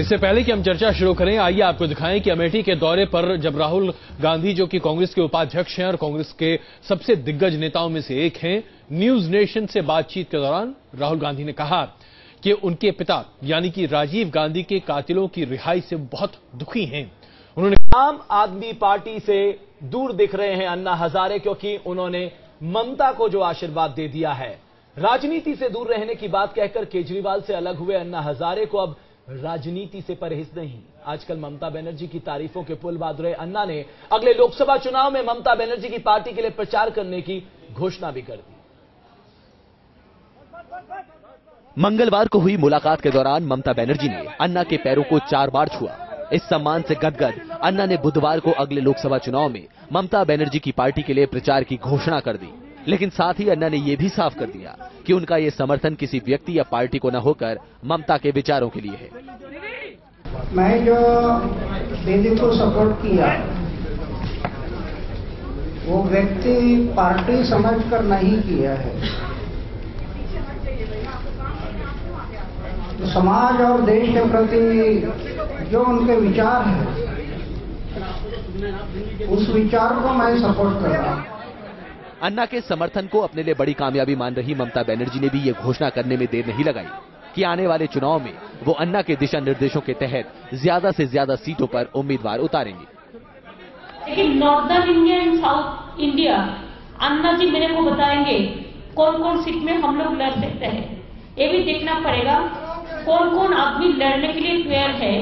इससे पहले कि हम चर्चा शुरू करें, आइए आपको दिखाएं कि अमेठी के दौरे पर जब राहुल गांधी, जो कि कांग्रेस के उपाध्यक्ष हैं और कांग्रेस के सबसे दिग्गज नेताओं में से एक हैं, न्यूज नेशन से बातचीत के दौरान राहुल गांधी ने कहा कि उनके पिता यानी कि राजीव गांधी के कातिलों की रिहाई से बहुत दुखी हैं। उन्होंने आम आदमी पार्टी से दूर दिख रहे हैं अन्ना हजारे, क्योंकि उन्होंने ममता को जो आशीर्वाद दे दिया है। राजनीति से दूर रहने की बात कहकर केजरीवाल से अलग हुए अन्ना हजारे को अब राजनीति से परहेज नहीं। आजकल ममता बनर्जी की तारीफों के पुल बांध रहे अन्ना ने अगले लोकसभा चुनाव में ममता बनर्जी की पार्टी के लिए प्रचार करने की घोषणा भी कर दी। मंगलवार को हुई मुलाकात के दौरान ममता बनर्जी ने अन्ना के पैरों को 4 बार छुआ। इस सम्मान से गदगद अन्ना ने बुधवार को अगले लोकसभा चुनाव में ममता बनर्जी की पार्टी के लिए प्रचार की घोषणा कर दी। लेकिन साथ ही अन्ना ने यह भी साफ कर दिया कि उनका यह समर्थन किसी व्यक्ति या पार्टी को न होकर ममता के विचारों के लिए है। मैं जो दीदी को सपोर्ट किया वो व्यक्ति पार्टी समझकर नहीं किया है, तो समाज और देश के प्रति जो उनके विचार है उस विचार को मैं सपोर्ट कर रहा हूं। अन्ना के समर्थन को अपने लिए बड़ी कामयाबी मान रही ममता बनर्जी ने भी ये घोषणा करने में देर नहीं लगाई कि आने वाले चुनाव में वो अन्ना के दिशा निर्देशों के तहत ज्यादा से ज्यादा सीटों पर उम्मीदवार उतारेंगे। लेकिन northern India and south India Anna ji मेरे को बताएंगे कौन कौन सीट में हम लोग लड़ सकते हैं। ये भी देखना पड़ेगा कौन कौन आदमी लड़ने के लिए तैयार है,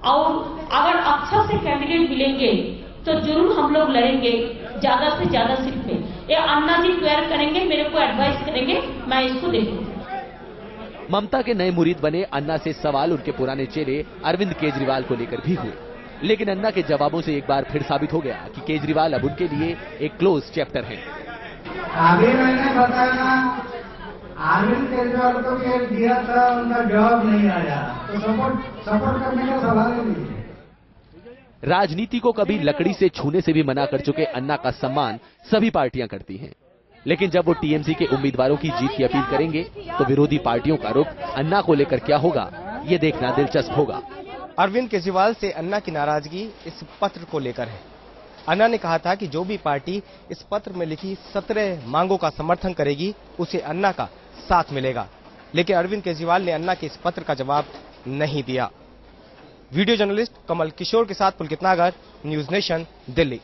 और अगर अच्छा से कैंडिडेट मिलेंगे तो जरूर हम लोग लड़ेंगे ज्यादा से ज्यादा सीट में। ये अन्ना जी तैयार करेंगे, मेरे को एडवाइस करेंगे, मैं इसको देखूंगा। ममता के नए मुरीद बने अन्ना से सवाल उनके पुराने चेहरे अरविंद केजरीवाल को लेकर भी हुए, लेकिन अन्ना के जवाबों से एक बार फिर साबित हो गया कि केजरीवाल अब उनके लिए एक क्लोज चैप्टर है। अभी मैंने बताया अरविंद केजरीवाल को भी एक दिया था, उनका जवाब नहीं आया, तो सपोर्ट करने का सवाल ही नहीं। राजनीति को कभी लकड़ी से छूने से भी मना कर चुके अन्ना का सम्मान सभी पार्टियां करती हैं, लेकिन जब वो टीएमसी के उम्मीदवारों की जीत की अपील करेंगे तो विरोधी पार्टियों का रुख अन्ना को लेकर क्या होगा, ये देखना दिलचस्प होगा। अरविंद केजरीवाल से अन्ना की नाराजगी इस पत्र को लेकर है। अन्ना ने कहा था कि जो भी पार्टी इस पत्र में लिखी 17 मांगों का समर्थन करेगी उसे अन्ना का साथ मिलेगा, लेकिन अरविंद केजरीवाल ने अन्ना के इस पत्र का जवाब नहीं दिया। वीडियो जर्नलिस्ट कमल किशोर के साथ पुलकित नागर, न्यूज नेशन, दिल्ली।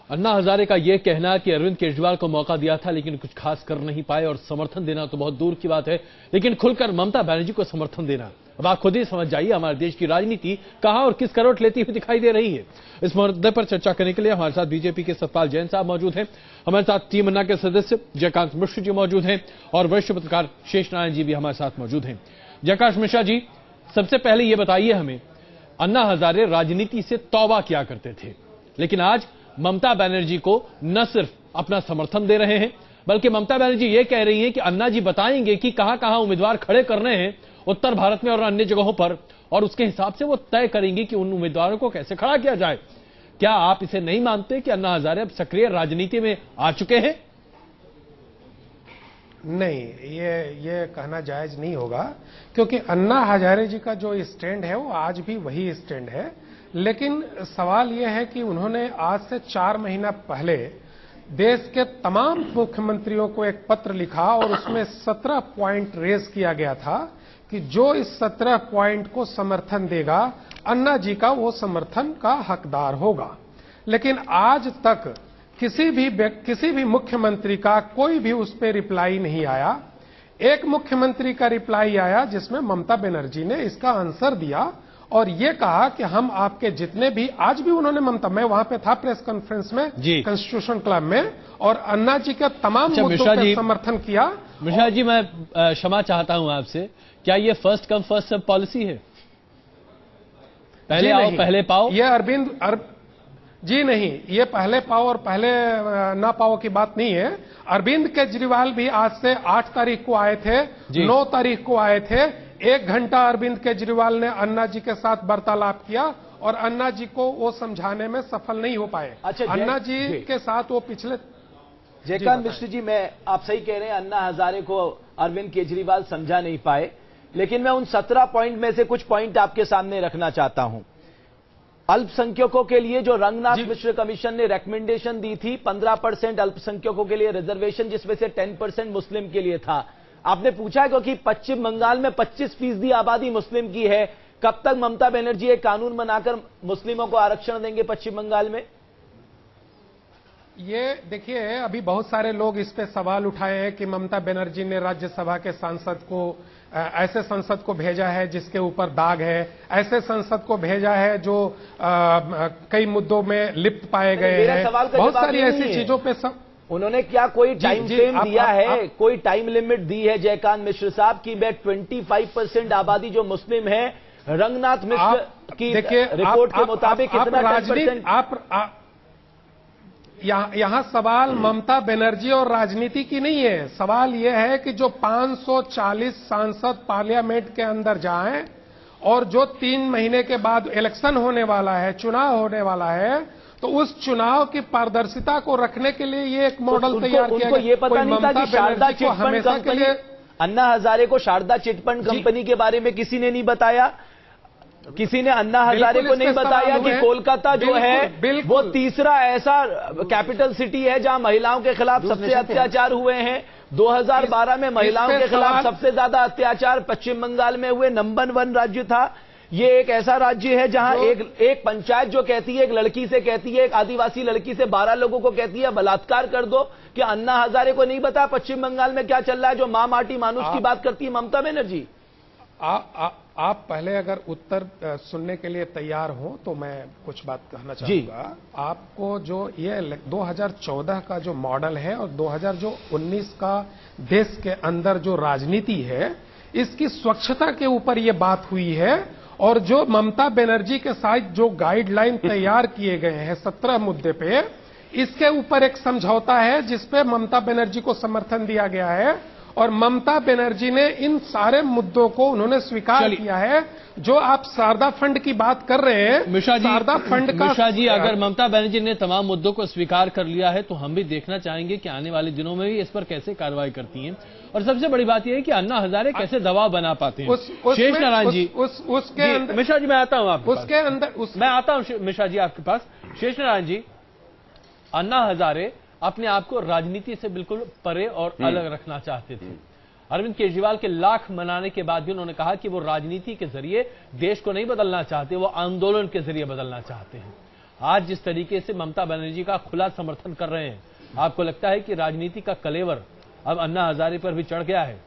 अन्ना हजारे का यह कहना कि अरविंद केजरीवाल को मौका दिया था लेकिन कुछ खास कर नहीं पाए और समर्थन देना तो बहुत दूर की बात है, लेकिन खुलकर ममता बनर्जी को समर्थन देना, अब आप खुद ही समझ जाइए हमारे देश की राजनीति कहां और किस करवट लेती हुई दिखाई दे रही है। इस मुद्दे पर चर्चा करने के लिए हमारे साथ बीजेपी के सतपाल जैन साहब मौजूद हैं, हमारे साथ टीम अन्ना के सदस्य जयकांत मिश्र जी मौजूद हैं और वरिष्ठ पत्रकार शेष नारायण जी भी हमारे साथ मौजूद हैं। जयकांत मिश्रा जी, सबसे पहले यह बताइए हमें, अन्ना हजारे राजनीति से तौबा किया करते थे, लेकिन आज ममता बनर्जी को न सिर्फ अपना समर्थन दे रहे हैं बल्कि ममता बनर्जी यह कह रही हैं कि अन्ना जी बताएंगे कि कहां कहां उम्मीदवार खड़े करने हैं उत्तर भारत में और अन्य जगहों पर, और उसके हिसाब से वो तय करेंगी कि उन उम्मीदवारों को कैसे खड़ा किया जाए। क्या आप इसे नहीं मानते कि अन्ना हजारे अब सक्रिय राजनीति में आ चुके हैं? नहीं, ये कहना जायज नहीं होगा, क्योंकि अन्ना हजारे जी का जो स्टैंड है वो आज भी वही स्टैंड है। लेकिन सवाल यह है कि उन्होंने आज से 4 महीना पहले देश के तमाम मुख्यमंत्रियों को एक पत्र लिखा और उसमें 17 पॉइंट रेज किया गया था कि जो इस 17 पॉइंट को समर्थन देगा अन्ना जी का वो समर्थन का हकदार होगा। लेकिन आज तक किसी भी मुख्यमंत्री का कोई भी उस पर रिप्लाई नहीं आया। एक मुख्यमंत्री का रिप्लाई आया जिसमें ममता बनर्जी ने इसका आंसर दिया और ये कहा कि हम आपके जितने भी, आज भी उन्होंने ममता, मैं वहां पे था प्रेस कॉन्फ्रेंस में कॉन्स्टिट्यूशन क्लब में, और अन्ना जी के तमाम मुद्दों पे समर्थन किया। मिश्रा जी, मैं क्षमा चाहता हूं आपसे, क्या ये first come first serve policy है? पहले आओ पहले पाओ? ये जी नहीं, ये पहले पाओ और पहले ना पाओ की बात नहीं है। अरविंद केजरीवाल भी आज से 8 तारीख को आए थे, 9 तारीख को आए थे। 1 घंटा अरविंद केजरीवाल ने अन्ना जी के साथ वार्तालाप किया और अन्ना जी को वो समझाने में सफल नहीं हो पाए। अच्छा, अन्ना जी के साथ वो पिछले जयकांत मिश्र जी, मैं आप सही कह रहे हैं, अन्ना हजारे को अरविंद केजरीवाल समझा नहीं पाए, लेकिन मैं उन 17 पॉइंट में से कुछ पॉइंट आपके सामने रखना चाहता हूं। अल्पसंख्यकों के लिए जो रंगनाथ मिश्र कमीशन ने रेकमेंडेशन दी थी 15% अल्पसंख्यकों के लिए रिजर्वेशन, जिसमें से 10% मुस्लिम के लिए था। आपने पूछा क्योंकि पश्चिम बंगाल में 25% आबादी मुस्लिम की है, कब तक ममता बनर्जी एक कानून बनाकर मुस्लिमों को आरक्षण देंगे पश्चिम बंगाल में? ये देखिए, अभी बहुत सारे लोग इस पे सवाल उठाए हैं कि ममता बनर्जी ने राज्यसभा के सांसद को ऐसे संसद को भेजा है जिसके ऊपर दाग है, ऐसे संसद को भेजा है जो कई मुद्दों में लिप्त पाए गए हैं। बहुत सारी ऐसी चीजों पे उन्होंने क्या कोई टाइम फ्रेम दिया है, कोई टाइम लिमिट दी है जयकांत मिश्र साहब की 25% आबादी जो मुस्लिम है, रंगनाथ मिश्र की रिपोर्ट के मुताबिक कितना %? यहां सवाल ममता बनर्जी और राजनीति की नहीं है। सवाल यह है कि जो 540 सांसद पार्लियामेंट के अंदर जाएं और जो 3 महीने के बाद इलेक्शन होने वाला है, चुनाव होने वाला है, तो उस चुनाव की पारदर्शिता को रखने के लिए ये एक मॉडल तैयार किया गया। ये पता नहीं था कि शारदा चिटफंड कंपनी, अन्ना हजारे को शारदा चिटफंड कंपनी के बारे में किसी ने नहीं बताया। किसी ने अन्ना हजारे को नहीं बताया कि कोलकाता जो है वो तीसरा ऐसा कैपिटल सिटी है जहां महिलाओं के खिलाफ सबसे अत्याचार हुए हैं। 2012 में महिलाओं के खिलाफ सबसे ज्यादा अत्याचार पश्चिम बंगाल में हुए, नंबर 1 राज्य था। ये एक ऐसा राज्य है जहां एक पंचायत जो कहती है, एक लड़की से कहती है, एक आदिवासी लड़की से 12 लोगों को कहती है बलात्कार कर दो। क्या अन्ना हजारे को नहीं पता पश्चिम बंगाल में क्या चल रहा है? जो मां माटी मानुष की बात करती है ममता बनर्जी। आप पहले अगर उत्तर सुनने के लिए तैयार हो तो मैं कुछ बात कहना चाहूंगा। आपको जो ये 2014 का जो मॉडल है और 2019 का देश के अंदर जो राजनीति है, इसकी स्वच्छता के ऊपर ये बात हुई है। और जो ममता बनर्जी के साथ जो गाइडलाइन तैयार किए गए हैं 17 मुद्दे पे, इसके ऊपर एक समझौता है जिसपे ममता बनर्जी को समर्थन दिया गया है और ममता बनर्जी ने इन सारे मुद्दों को उन्होंने स्वीकार किया है। जो आप शारदा फंड की बात कर रहे हैं, शारदा फंड का मिश्रा जी, अगर ममता बनर्जी ने तमाम मुद्दों को स्वीकार कर लिया है तो हम भी देखना चाहेंगे कि आने वाले दिनों में भी इस पर कैसे कार्रवाई करती हैं। और सबसे बड़ी बात यह है कि अन्ना हजारे कैसे दबाव बना पाते हैं। शेष नारायण जी, उसके अंदर मिश्रा जी मैं आता हूं आपके उसके अंदर मैं आता हूं मिश्रा जी आपके पास। शेष नारायण जी, अन्ना हजारे अपने आप को राजनीति से बिल्कुल परे और अलग रखना चाहते थे। अरविंद केजरीवाल के लाख मनाने के बाद भी उन्होंने कहा कि वो राजनीति के जरिए देश को नहीं बदलना चाहते, वो आंदोलन के जरिए बदलना चाहते हैं। आज जिस तरीके से ममता बनर्जी का खुला समर्थन कर रहे हैं, आपको लगता है कि राजनीति का कलेवर अब अन्ना हजारे पर भी चढ़ गया है?